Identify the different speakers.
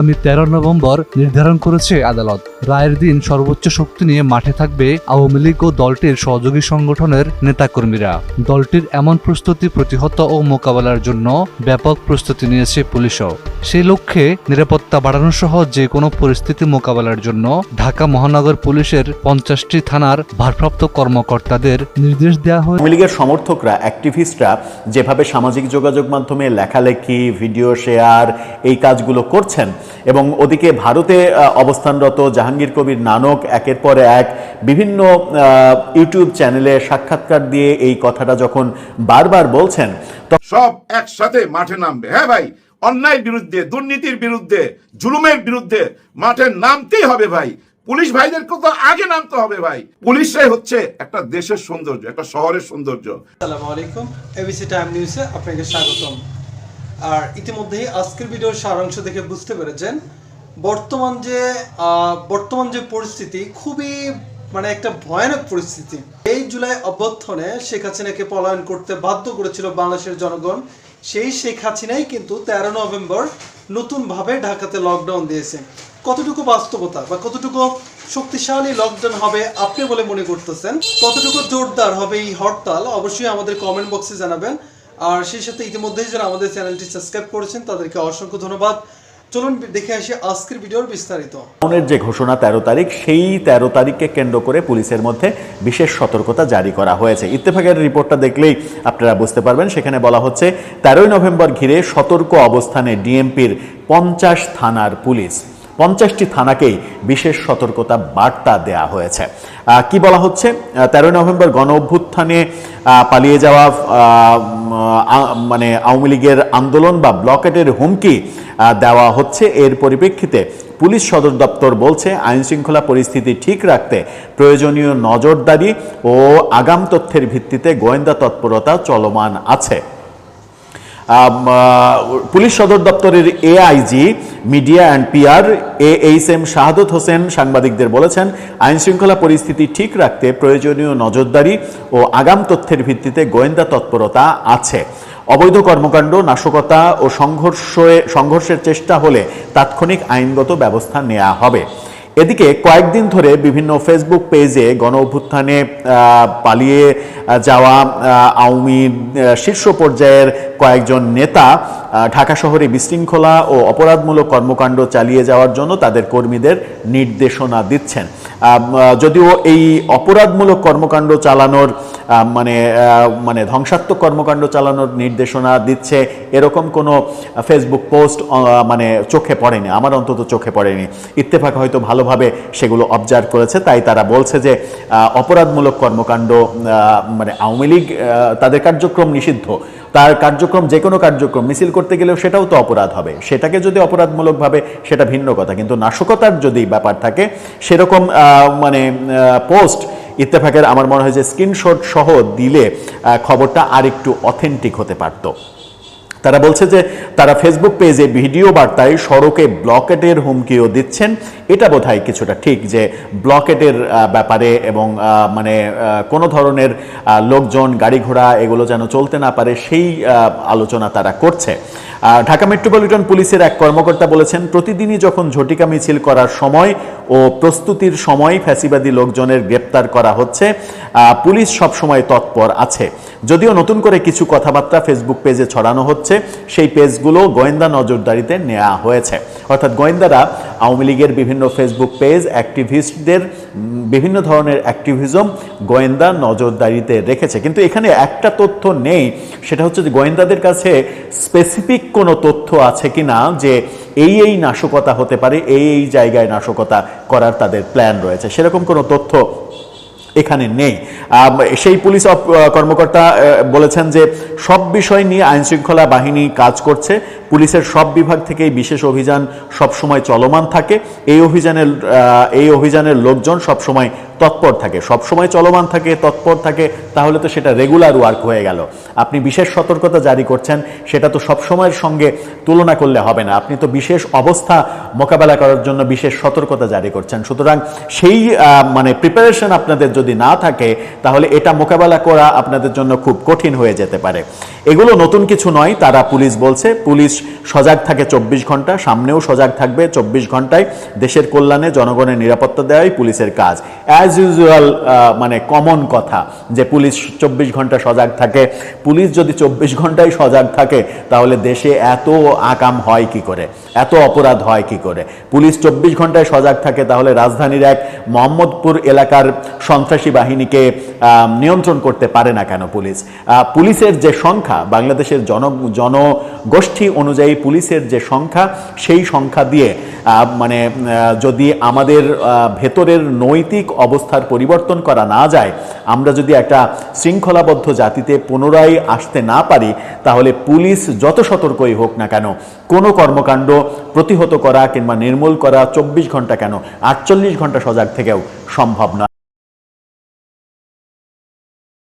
Speaker 1: আগামী 13 নভেম্বর নির্ধারণ করেছে আদালত। রায়ের দিন সর্বোচ্চ শক্তি নিয়ে মাঠে থাকবে আওয়ামী লীগ ও দলটির সহযোগী সংগঠনের নেতাকর্মীরা। দলটির এমন প্রস্তুতি প্রতিহত ও মোকাবেলার জন্য ব্যাপক প্রস্তুতি নিয়েছে পুলিশও। সেই লক্ষ্যে নিরাপত্তা বাড়ানো সহ যে কোনো পরিস্থিতি মোকাবেলার জন্য ঢাকা মহানগর পুলিশের 50টি থানার ভারপ্রাপ্ত কর্মকর্তাদের নির্দেশ দেওয়া হয়েছে।
Speaker 2: আওয়ামী লীগের সমর্থকরা, অ্যাক্টিভিস্টরা যেভাবে সামাজিক যোগাযোগ মাধ্যমে লেখালেখি, ভিডিও শেয়ার এই কাজগুলো করছেন এবং ওদিকে ভারতে অবস্থানরত জাহাঙ্গীর কবির নানক একের পর এক বিভিন্ন ইউটিউব চ্যানেলে সাক্ষাৎকার দিয়ে এই কথাটা যখন বারবার বলছেন,
Speaker 3: সব একসাথে মাঠে নামবে। হ্যাঁ ভাই, অন্যায়ের বিরুদ্ধে, দুর্নীতির বিরুদ্ধে, জুলুমের বিরুদ্ধে মাঠে নামতেই হবে ভাই। পুলিশ ভাইদের কত আগে নামতে হবে ভাই। পুলিশরাই হচ্ছে একটা দেশের সৌন্দর্য, একটা শহরের সৌন্দর্য।
Speaker 4: আসসালামু আলাইকুম, এবিসি টাইম নিউজে আপনাকে স্বাগতম। আর ইতিমধ্যেই আজকের ভিডিওর সারাংশ দেখে বুঝতে পেরেছেন বর্তমান যে পরিস্থিতি খুবই একটা ভয়ানক পরিস্থিতি। এই জুলাই অভ্যুত্থানে শেখ হাসিনাকে পলায়ন করতে বাধ্য করেছিল বাংলাদেশের জনগণ। সেই শেখ হাসিনাই কিন্তু 13 নভেম্বর নতুনভাবে ঢাকাতে লকডাউন দিয়েছে। কতটুকু বাস্তবতা বা কতটুকু শক্তিশালী লকডাউন হবে আপনি বলে মনে করতেছেন, কতটুকু জোরদার হবে এই হরতাল, অবশ্যই আমাদের কমেন্ট বক্সে জানাবেন। আর সেই সাথে ইতিমধ্যেই যারা আমাদের চ্যানেলটি সাবস্ক্রাইব করেছেন তাদেরকে অসংখ্য ধন্যবাদ। চলুন দেখে আসি আজকের ভিডিওর বিস্তারিত।
Speaker 2: যে ঘোষণা 13 তারিখ, সেই 13 তারিখকে কেন্দ্র করে পুলিশের মধ্যে বিশেষ সতর্কতা জারি করা হয়েছে। ইত্তেফাকের রিপোর্টটা দেখলেই আপনারা বুঝতে পারবেন। সেখানে বলা হচ্ছে 13 নভেম্বর ঘিরে সতর্ক অবস্থানে ডিএমপির 50 থানার পুলিশ। 50টি থানাকেই বিশেষ সতর্কতা বার্তা দেয়া হয়েছে। কি বলা হচ্ছে, 13 নভেম্বর গণ অভ্যুত্থানে পালিয়ে যাওয়া আওয়ামী লীগের আন্দোলন বা ব্লকেটের হুমকি দেওয়া হচ্ছে। এর পরিপ্রেক্ষিতে পুলিশ সদর দপ্তর বলছে আইন শৃঙ্খলা পরিস্থিতি ঠিক রাখতে প্রয়োজনীয় নজরদারি ও আগাম তথ্যের ভিত্তিতে গোয়েন্দা তৎপরতা চলমান আছে। পুলিশ সদর দপ্তরের AIG media and PR AHM শাহাদত হোসেন সাংবাদিকদের বলেছেন, আইন শৃঙ্খলা পরিস্থিতি ঠিক রাখতে প্রয়োজনীয় নজরদারি ও আগাম তথ্যের ভিত্তিতে গোয়েন্দা তৎপরতা আছে। অবৈধ কর্মকাণ্ড, নাশকতা ও সংঘর্ষের চেষ্টা হলে তাৎক্ষণিক আইনগত ব্যবস্থা নেওয়া হবে। এদিকে কয়েকদিন ধরে বিভিন্ন ফেসবুক পেজে গণ অভ্যুত্থানে পালিয়ে যাওয়া আওয়ামী শীর্ষ পর্যায়ের কয়েকজন নেতা ঢাকা শহরে বিশৃঙ্খলা ও অপরাধমূলক কর্মকাণ্ড চালিয়ে যাওয়ার জন্য তাদের কর্মীদের নির্দেশনা দিচ্ছেন। যদিও এই অপরাধমূলক কর্মকাণ্ড চালানোর ধ্বংসাত্মক কর্মকাণ্ড চালানোর নির্দেশনা দিচ্ছে এরকম কোনো ফেসবুক পোস্ট চোখে পড়েনি, আমার অন্তত চোখে পড়েনি। ইত্তেফাক হয়তো ভালোভাবে সেগুলো অবজার্ভ করেছে, তাই তারা বলছে যে অপরাধমূলক কর্মকাণ্ড আওয়ামী লীগ তাদের কার্যক্রম নিষিদ্ধ। তার কার্যক্রম, যে কোনো কার্যক্রম মিছিল করতে গেলেও সেটাও তো অপরাধ হবে। সেটাকে যদি অপরাধমূলকভাবে, সেটা ভিন্ন কথা, কিন্তু নাশকতার যদি ব্যাপার থাকে সেরকম পোস্ট ইত্তেফাকের আমার মনে হয় যে স্ক্রিনশট সহ দিলে খবরটা আরেকটু অথেন্টিক হতে পারত। তারা বলছে যে তারা ফেসবুক পেজে ভিডিও বার্তায় সড়কে ব্লকেটের হুমকিও দিচ্ছেন। এটা বোধহয় কিছুটা ঠিক যে ব্লকেটের ব্যাপারে এবং কোনো ধরনের লোকজন, গাড়ি ঘোড়া এগুলো যেন চলতে না পারে সেই আলোচনা তারা করছে। ঢাকা মেট্রোপলিটন পুলিশের এক কর্মকর্তা বলেছেন, প্রতিদিনই যখন ঝটিকা মিছিল করার সময় ও প্রস্তুতির সময় ফ্যাসিবাদী লোকজনের গ্রেপ্তার করা হচ্ছে, পুলিশ সবসময় তৎপর আছে। যদিও নতুন করে কিছু কথাবার্তা ফেসবুক পেজে ছড়ানো হচ্ছে, সেই পেজগুলো গোয়েন্দা নজরদারিতে নেওয়া হয়েছে। অর্থাৎ গোয়েন্দারা আওয়ামী লীগের বিভিন্ন ফেসবুক পেজ, অ্যাক্টিভিস্টদের বিভিন্ন ধরনের অ্যাক্টিভিজম গোয়েন্দা নজরদারিতে রেখেছে। কিন্তু এখানে একটা তথ্য নেই, সেটা হচ্ছে যে গোয়েন্দাদের কাছে স্পেসিফিক কোনো তথ্য আছে কিনা যে এই নাশকতা হতে পারে, এই জায়গায় নাশকতা করার তাদের প্ল্যান রয়েছে, সেরকম কোনো তথ্য এখানে নেই। সেই পুলিশ কর্মকর্তা বলেছেন যে সব বিষয় নিয়ে আইন শৃঙ্খলা বাহিনী কাজ করছে। পুলিশের সব বিভাগ থেকেই বিশেষ অভিযান সবসময় চলমান থাকে। এই অভিযানের লোকজন সবসময় তৎপর থাকে, সবসময় চলমান থাকে, তৎপর থাকে, তাহলে তো সেটা রেগুলার ওয়ার্ক হয়ে গেল। আপনি বিশেষ সতর্কতা জারি করছেন, সেটা তো সবসময়ের সঙ্গে তুলনা করলে হবে না। আপনি তো বিশেষ অবস্থা মোকাবেলা করার জন্য বিশেষ সতর্কতা জারি করছেন। সুতরাং সেই প্রিপারেশন আপনাদের যদি না থাকে, তাহলে এটা মোকাবেলা করা আপনাদের জন্য খুব কঠিন হয়ে যেতে পারে। এগুলো নতুন কিছু নয়, তারা পুলিশ বলছে। পুলিশ সজাগ থাকে 24 ঘন্টা, সামনেও সজাগ থাকবে 24 ঘন্টায়। দেশের কল্যাণে জনগণের নিরাপত্তা দেওয়াই পুলিশের কাজ। অ্যাজ ইউজুয়াল মানে কমন কথা যে পুলিশ 24 ঘন্টা সজাগ থাকে। পুলিশ যদি 24 ঘন্টায় সজাগ থাকে তাহলে দেশে এত আকাম হয় কি করে, এত অপরাধ হয় কি করে? পুলিশ 24 ঘন্টায় সজাগ থাকে তাহলে রাজধানীর এক মোহাম্মদপুর এলাকার সন্ত্রাসী বাহিনীকে নিয়ন্ত্রণ করতে পারে না কেন পুলিশ? পুলিশের যে সংখ্যা, বাংলাদেশের জনগোষ্ঠী অনুযায়ী পুলিশের যে সংখ্যা, সেই সংখ্যা দিয়ে মানে যদি আমাদের ভেতরের নৈতিক অবস্থার পরিবর্তন করা না যায়, আমরা যদি একটা শৃঙ্খলাবদ্ধ জাতিতে পুনরায় আসতে না পারি, তাহলে পুলিশ যত সতর্কই হোক না কেন কোনো কর্মকাণ্ড প্রতিহত করা কিংবা নির্মূল করা 24 ঘন্টা কেন 48 ঘন্টা সজাগ থেকেও সম্ভব নয়।